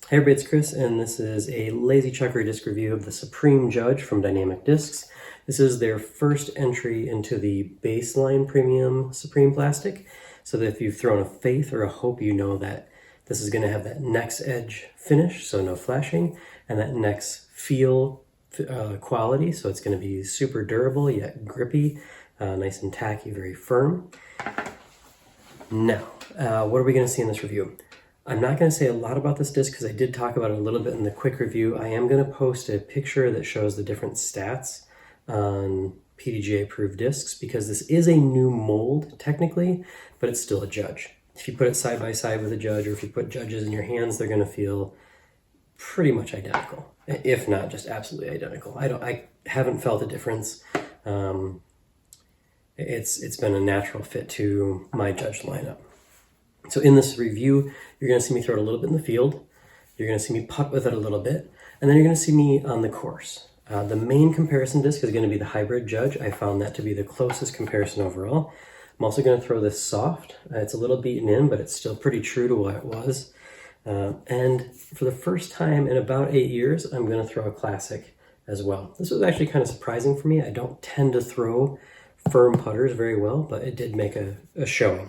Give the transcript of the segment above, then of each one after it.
Hey everybody, it's Chris, and this is a lazy chuckery disc review of the Supreme Judge from Dynamic Discs. This is their first entry into the baseline premium Supreme plastic, so that if you've thrown a faith or a hope, you know that this is going to have that next edge finish, so no flashing, and that next feel quality, so it's going to be super durable yet grippy, nice and tacky, very firm. Now, what are we going to see in this review? I'm not going to say a lot about this disc because I did talk about it a little bit in the quick review. I am going to post a picture that shows the different stats on PDGA approved discs because this is a new mold technically, but it's still a Judge. If you put it side by side with a Judge, or if you put Judges in your hands, they're going to feel pretty much identical, if not just absolutely identical. I haven't felt a difference. It's been a natural fit to my Judge lineup. So in this review, you're going to see me throw it a little bit in the field. You're going to see me putt with it a little bit. And then you're going to see me on the course. The main comparison disc is going to be the Hybrid Judge. I found that to be the closest comparison overall. I'm also going to throw this soft. It's a little beaten in, but it's still pretty true to what it was. And for the first time in about 8 years, I'm going to throw a classic as well. This was actually kind of surprising for me. I don't tend to throw firm putters very well, but it did make a showing.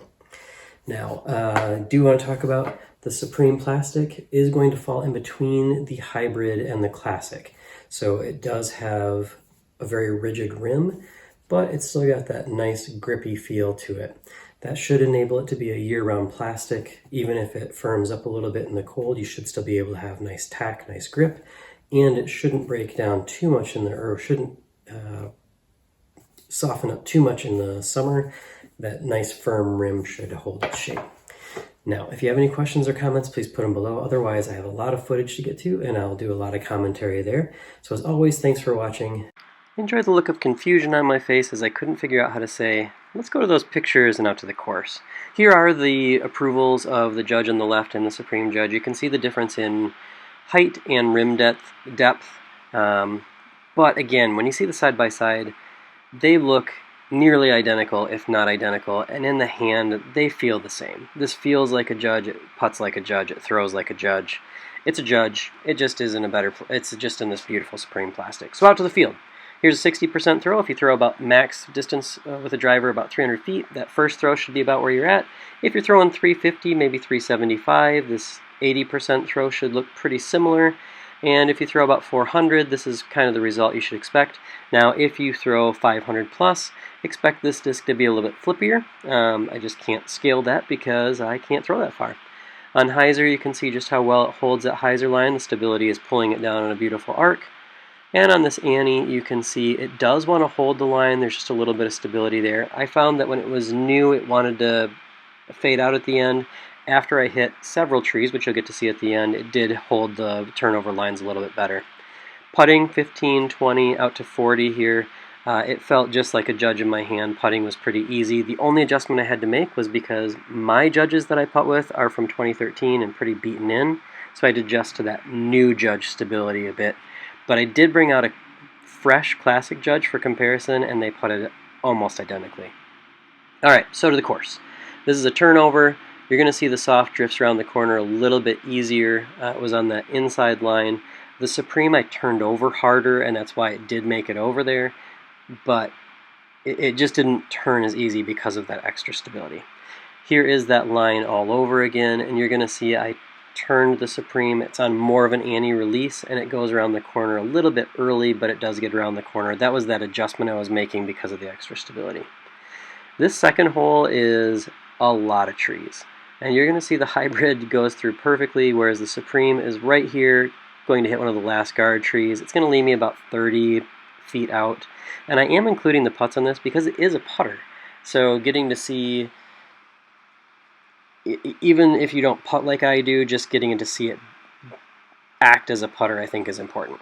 Now, I do want to talk about the Supreme plastic is going to fall in between the Hybrid and the Classic. So it does have a very rigid rim, but it's still got that nice grippy feel to it. That should enable it to be a year-round plastic. Even if it firms up a little bit in the cold, you should still be able to have nice tack, nice grip, and it shouldn't break down too much or shouldn't soften up too much in the summer. That nice firm rim should hold its shape. Now, if you have any questions or comments, please put them below. Otherwise, I have a lot of footage to get to, and I'll do a lot of commentary there. So as always, thanks for watching. I enjoyed the look of confusion on my face as I couldn't figure out how to say, let's go to those pictures and out to the course. Here are the approvals of the Judge on the left and the Supreme Judge. You can see the difference in height and rim depth. But again, when you see the side-by-side, they look nearly identical, if not identical, and in the hand, they feel the same. This feels like a Judge, it putts like a Judge, it throws like a Judge. It's a Judge, it just isn't a better, it's just in this beautiful Supreme plastic. So out to the field. Here's a 60% throw. If you throw about max distance with a driver about 300 feet, that first throw should be about where you're at. If you're throwing 350, maybe 375, this 80% throw should look pretty similar. And if you throw about 400, this is kind of the result you should expect. Now, if you throw 500 plus, expect this disc to be a little bit flippier. I just can't scale that because I can't throw that far. On hyzer, you can see just how well it holds that hyzer line. The stability is pulling it down on a beautiful arc. And on this Annie, you can see it does want to hold the line. There's just a little bit of stability there. I found that when it was new, it wanted to fade out at the end. After I hit several trees, which you'll get to see at the end, it did hold the turnover lines a little bit better. Putting 15, 20, out to 40 here. It felt just like a Judge in my hand. Putting was pretty easy. The only adjustment I had to make was because my Judges that I putt with are from 2013 and pretty beaten in, so I had to adjust to that new Judge stability a bit. But I did bring out a fresh Classic Judge for comparison, and they putted almost identically. Alright, so to the course. This is a turnover. You're going to see the soft drifts around the corner a little bit easier. It was on that inside line. The Supreme I turned over harder, and that's why it did make it over there, but it just didn't turn as easy because of that extra stability. Here is that line all over again, and you're going to see I turned the Supreme. It's on more of an Annie release, and it goes around the corner a little bit early, but it does get around the corner. That was that adjustment I was making because of the extra stability. This second hole is a lot of trees. And you're going to see the Hybrid goes through perfectly, whereas the Supreme is right here, going to hit one of the last guard trees. It's going to leave me about 30 feet out. And I am including the putts on this because it is a putter. So getting to see, even if you don't putt like I do, just getting to see it act as a putter I think is important.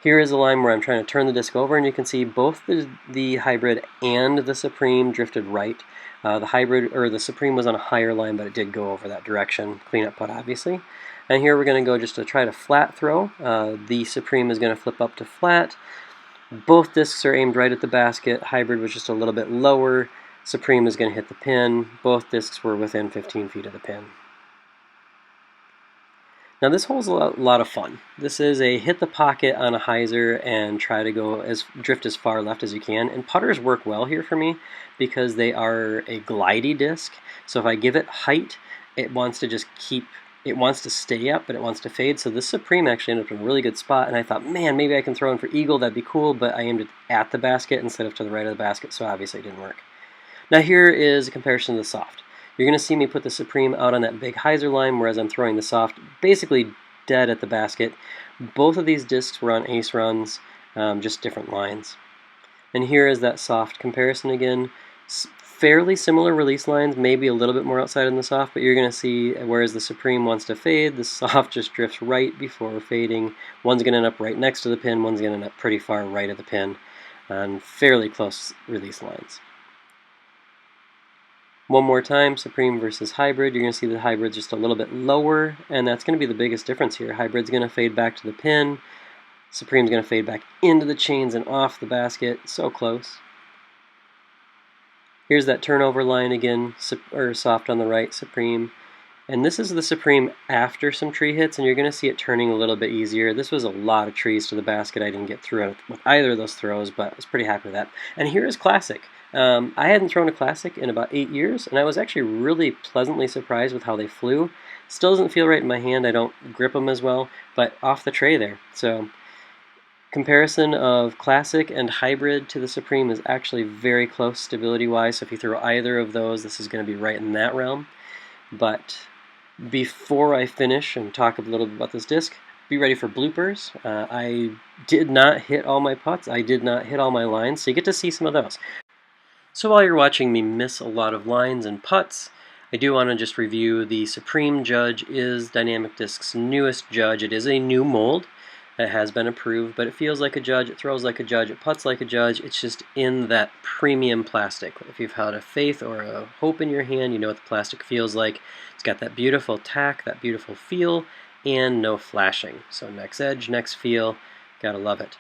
Here is a line where I'm trying to turn the disc over, and you can see both the Hybrid and the Supreme drifted right. The Supreme was on a higher line, but it did go over that direction. Cleanup putt, obviously. And here we're going to go just to try to flat throw. The Supreme is going to flip up to flat. Both discs are aimed right at the basket. Hybrid was just a little bit lower. Supreme is going to hit the pin. Both discs were within 15 feet of the pin. Now this hole's a lot of fun. This is a hit the pocket on a hyzer and try to drift as far left as you can. And putters work well here for me because they are a glidey disc. So if I give it height, it wants to stay up, but it wants to fade. So this Supreme actually ended up in a really good spot, and I thought, man, maybe I can throw in for eagle, that'd be cool, but I aimed it at the basket instead of to the right of the basket, so obviously it didn't work. Now here is a comparison to the soft. You're going to see me put the Supreme out on that big hyzer line, whereas I'm throwing the soft basically dead at the basket. Both of these discs were on ace runs, just different lines. And here is that soft comparison again. Fairly similar release lines, maybe a little bit more outside in the soft, but you're going to see whereas the Supreme wants to fade, the soft just drifts right before fading. One's going to end up right next to the pin, one's going to end up pretty far right of the pin, on fairly close release lines. One more time, Supreme versus Hybrid. You're going to see the Hybrid's just a little bit lower, and that's going to be the biggest difference here. Hybrid's going to fade back to the pin. Supreme's going to fade back into the chains and off the basket. So close. Here's that turnover line again, soft on the right, Supreme. And this is the Supreme after some tree hits, and you're going to see it turning a little bit easier. This was a lot of trees to the basket. I didn't get through it with either of those throws, but I was pretty happy with that. And here is Classic. I hadn't thrown a Classic in about 8 years, and I was actually really pleasantly surprised with how they flew. Still doesn't feel right in my hand. I don't grip them as well, but off the tray there. So comparison of Classic and Hybrid to the Supreme is actually very close stability-wise. So if you throw either of those, this is going to be right in that realm. But before I finish and talk a little bit about this disc, be ready for bloopers. I did not hit all my putts. I did not hit all my lines, so you get to see some of those. So while you're watching me miss a lot of lines and putts, I do want to just review the Supreme Judge is Dynamic Disc's newest Judge. It is a new mold. It has been approved, but it feels like a Judge, it throws like a Judge, it putts like a Judge. It's just in that premium plastic. If you've had a Faith or a Hope in your hand, you know what the plastic feels like. It's got that beautiful tack, that beautiful feel, and no flashing. So next edge, next feel, gotta love it.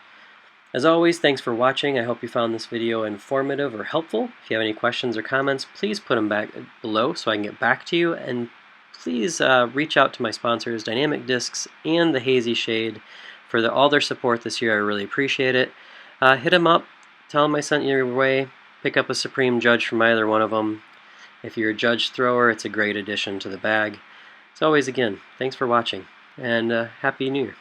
As always, thanks for watching. I hope you found this video informative or helpful. If you have any questions or comments, please put them back below so I can get back to you. And please reach out to my sponsors, Dynamic Discs and the Hazy Shade, for all their support this year. I really appreciate it. Hit them up. Tell them I sent you your way. Pick up a Supreme Judge from either one of them. If you're a Judge thrower, it's a great addition to the bag. As always, again, thanks for watching, and Happy New Year.